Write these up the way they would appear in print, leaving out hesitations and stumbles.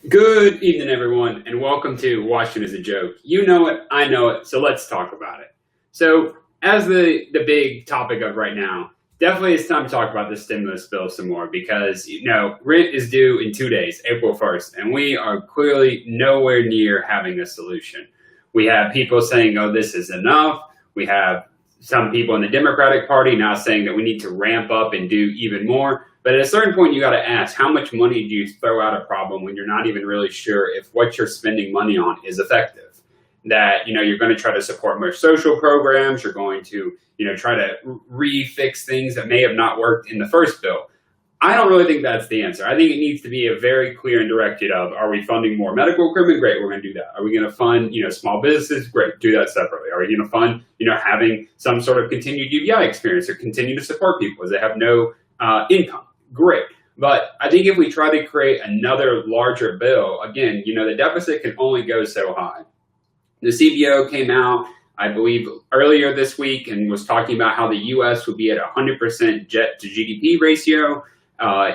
Good evening, everyone, and welcome to Washington is a Joke. You know it, I know it, so let's talk about it. So, as the big topic of right now, definitely it's time to talk about the stimulus bill some more because, rent is due in 2 days, April 1st, and we are clearly nowhere near having a solution. We have people saying, oh, this is enough. We have some people in the Democratic Party now saying that we need to ramp up and do even more. But at a certain point, you got to ask, how much money do you throw at a problem when you're not even really sure if what you're spending money on is effective? That, you're going to try to support more social programs. You're going to, try to refix things that may have not worked in the first bill. I don't really think that's the answer. I think it needs to be a very clear and directed of, are we funding more medical equipment? Great, we're going to do that. Are we going to fund, small businesses? Great, do that separately. Are we going to fund, having some sort of continued UBI experience or continue to support people as they have no income? Great. But I think if we try to create another larger bill, again, the deficit can only go so high. The CBO came out, I believe, earlier this week and was talking about how the U.S. would be at 100% debt to GDP ratio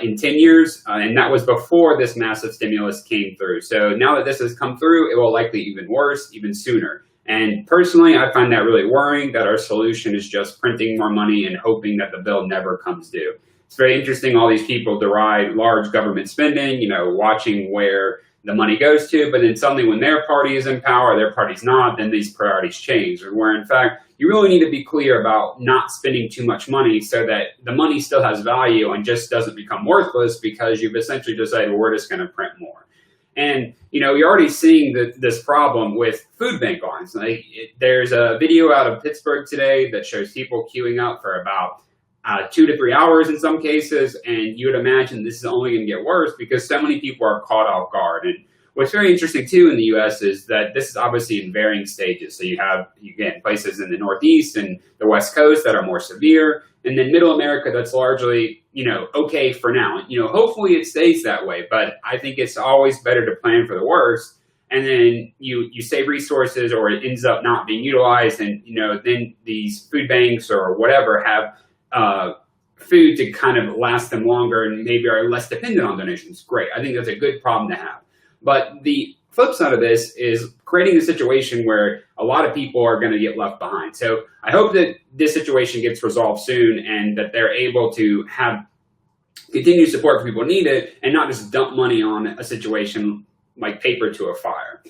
in 10 years. And that was before this massive stimulus came through. So now that this has come through, it will likely even worse, even sooner. And personally, I find that really worrying that our solution is just printing more money and hoping that the bill never comes due. It's very interesting, all these people deride large government spending, watching where the money goes to, but then suddenly when their party is in power, their party's not, then these priorities change. Where in fact, you really need to be clear about not spending too much money so that the money still has value and just doesn't become worthless because you've essentially decided, well, we're just going to print more. And, you're already seeing this problem with food bank lines. There's a video out of Pittsburgh today that shows people queuing up for about 2 to 3 hours in some cases, and you would imagine this is only going to get worse because so many people are caught off guard. And what's very interesting too in the U.S. is that this is obviously in varying stages. So you have, again, places in the Northeast and the West Coast that are more severe, and then Middle America that's largely, okay for now. Hopefully it stays that way, but I think it's always better to plan for the worst. And then you save resources, or it ends up not being utilized, and then these food banks or whatever have food to kind of last them longer and maybe are less dependent on donations. Great. I think that's a good problem to have. But the flip side of this is creating a situation where a lot of people are going to get left behind. So I hope that this situation gets resolved soon and that they're able to have continued support for people who need it and not just dump money on a situation like paper to a fire.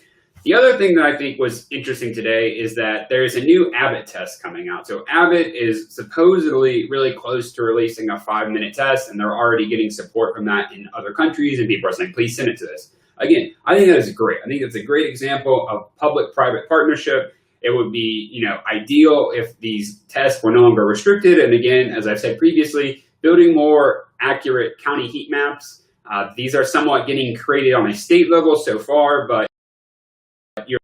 The other thing that I think was interesting today is that there is a new Abbott test coming out. So Abbott is supposedly really close to releasing a 5-minute test, and they're already getting support from that in other countries, and people are saying, please send it to us. Again, I think that is great. I think it's a great example of public-private partnership. It would be, ideal if these tests were no longer restricted. And again, as I've said previously, building more accurate county heat maps. These are somewhat getting created on a state level so far, but you're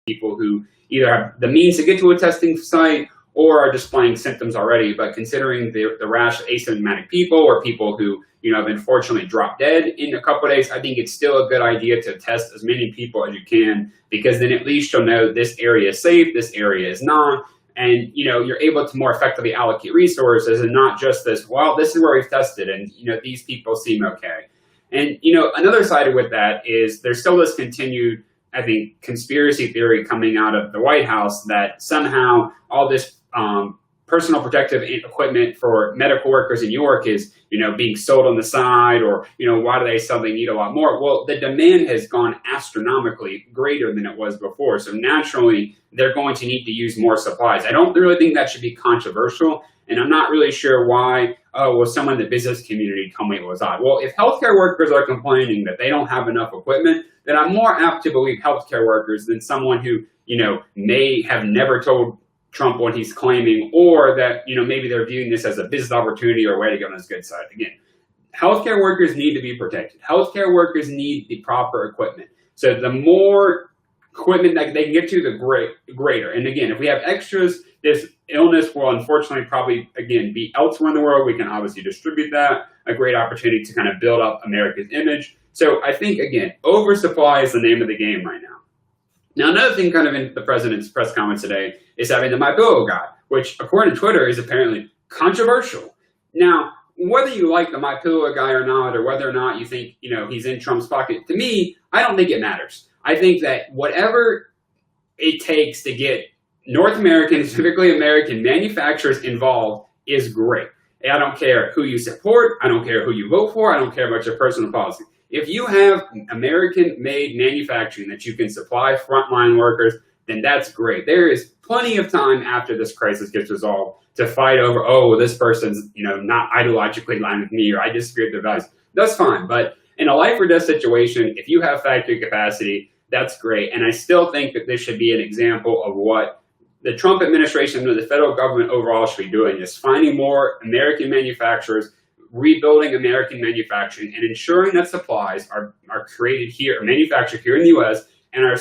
people who either have the means to get to a testing site or are displaying symptoms already. But considering the rash of asymptomatic people or people who have unfortunately dropped dead in a couple of days, I think it's still a good idea to test as many people as you can, because then at least you'll know this area is safe, this area is not, and you're able to more effectively allocate resources and not just this, well, this is where we've tested and these people seem okay. And, another side with that is there's still this continued, I think, conspiracy theory coming out of the White House that somehow all this personal protective equipment for medical workers in New York is, being sold on the side, or, why do they suddenly need a lot more? Well, the demand has gone astronomically greater than it was before. So naturally, they're going to need to use more supplies. I don't really think that should be controversial. And I'm not really sure why, someone in the business community told me it was odd. Well, if healthcare workers are complaining that they don't have enough equipment, then I'm more apt to believe healthcare workers than someone who, may have never told Trump what he's claiming, or that, maybe they're viewing this as a business opportunity or a way to get on his good side. Again, healthcare workers need to be protected. Healthcare workers need the proper equipment. So the more equipment that they can get to, the greater. And again, if we have extras, this illness will unfortunately probably, again, be elsewhere in the world. We can obviously distribute that, a great opportunity to kind of build up America's image. So I think, again, oversupply is the name of the game right now. Now, another thing kind of in the president's press comments today is having the My Pillow guy, which according to Twitter is apparently controversial. Now, whether you like the My Pillow guy or not, or whether or not you think, he's in Trump's pocket, to me, I don't think it matters. I think that whatever it takes to get North American, specifically American manufacturers involved is great. I don't care who you support. I don't care who you vote for. I don't care about your personal policy. If you have American-made manufacturing that you can supply frontline workers, then that's great. There is plenty of time after this crisis gets resolved to fight over, oh, this person's, not ideologically aligned with me, or I disagree with their values. That's fine. But in a life or death situation, if you have factory capacity, that's great. And I still think that this should be an example of what the Trump administration and the federal government overall should be doing, is finding more American manufacturers, rebuilding American manufacturing, and ensuring that supplies are created here, or manufactured here in the U.S., and are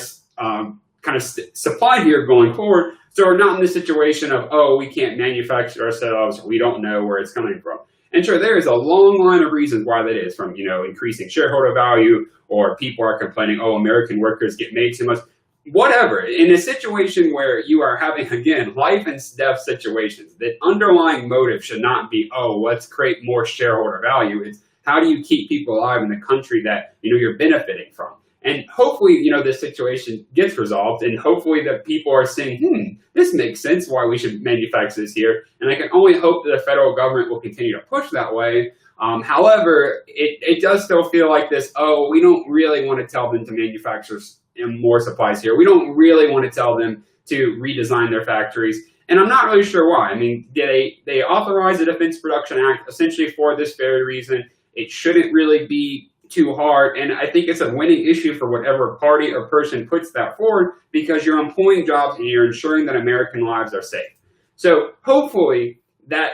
supplied here going forward, so we're not in the situation of, oh, we can't manufacture ourselves, we don't know where it's coming from. And sure, there is a long line of reasons why that is, from increasing shareholder value, or people are complaining, oh, American workers get made too much. Whatever. In a situation where you are having, again, life and death situations, the underlying motive should not be, oh, let's create more shareholder value. It's how do you keep people alive in the country that you're benefiting from? And hopefully, this situation gets resolved, and hopefully that people are saying, this makes sense why we should manufacture this here. And I can only hope that the federal government will continue to push that way. However, it does still feel like this, oh, we don't really want to tell them to manufacture more supplies here. We don't really want to tell them to redesign their factories. And I'm not really sure why. I mean, they authorized the Defense Production Act essentially for this very reason. It shouldn't really be too hard. And I think it's a winning issue for whatever party or person puts that forward, because you're employing jobs and you're ensuring that American lives are safe. So hopefully that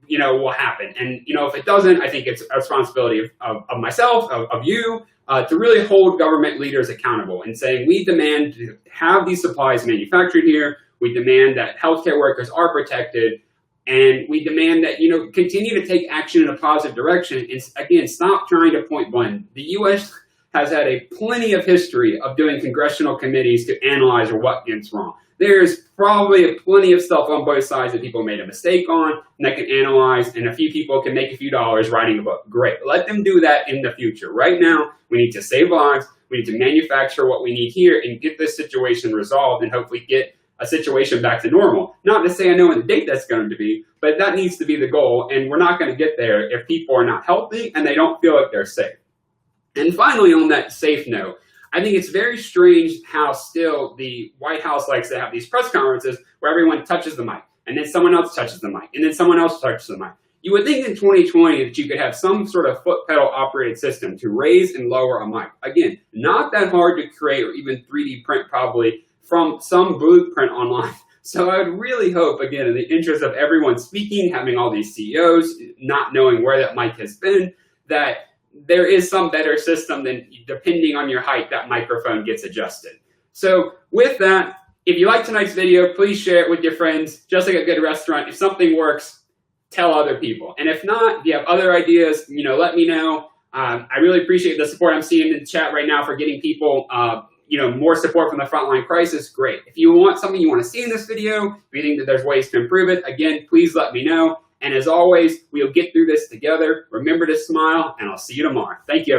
will happen. And if it doesn't, I think it's a responsibility of myself, of you, to really hold government leaders accountable and saying, we demand to have these supplies manufactured here. We demand that healthcare workers are protected. And we demand that, continue to take action in a positive direction. And again, stop trying to point blame. The U.S. has had plenty of history of doing congressional committees to analyze what went wrong. There's probably plenty of stuff on both sides that people made a mistake on and that can analyze, and a few people can make a few dollars writing a book. Great. Let them do that in the future. Right now, we need to save lives. We need to manufacture what we need here and get this situation resolved, and hopefully get a situation back to normal. Not to say I know when the date that's going to be, but that needs to be the goal, and we're not going to get there if people are not healthy and they don't feel like they're safe. And finally, on that safe note, I think it's very strange how still the White House likes to have these press conferences where everyone touches the mic, and then someone else touches the mic, and then someone else touches the mic. You would think in 2020 that you could have some sort of foot pedal operated system to raise and lower a mic. Again, not that hard to create, or even 3D print probably from some blueprint online. So I would really hope, again, in the interest of everyone speaking, having all these CEOs, not knowing where that mic has been, that there is some better system than, depending on your height, that microphone gets adjusted. So with that, if you like tonight's video, please share it with your friends. Just like a good restaurant, if something works, tell other people. And if not, if you have other ideas, let me know. I really appreciate the support I'm seeing in the chat right now for getting people more support from the frontline crisis. Great. If you want something you want to see in this video, if you think that there's ways to improve it, again, please let me know. And as always, we'll get through this together. Remember to smile, and I'll see you tomorrow. Thank you, everyone.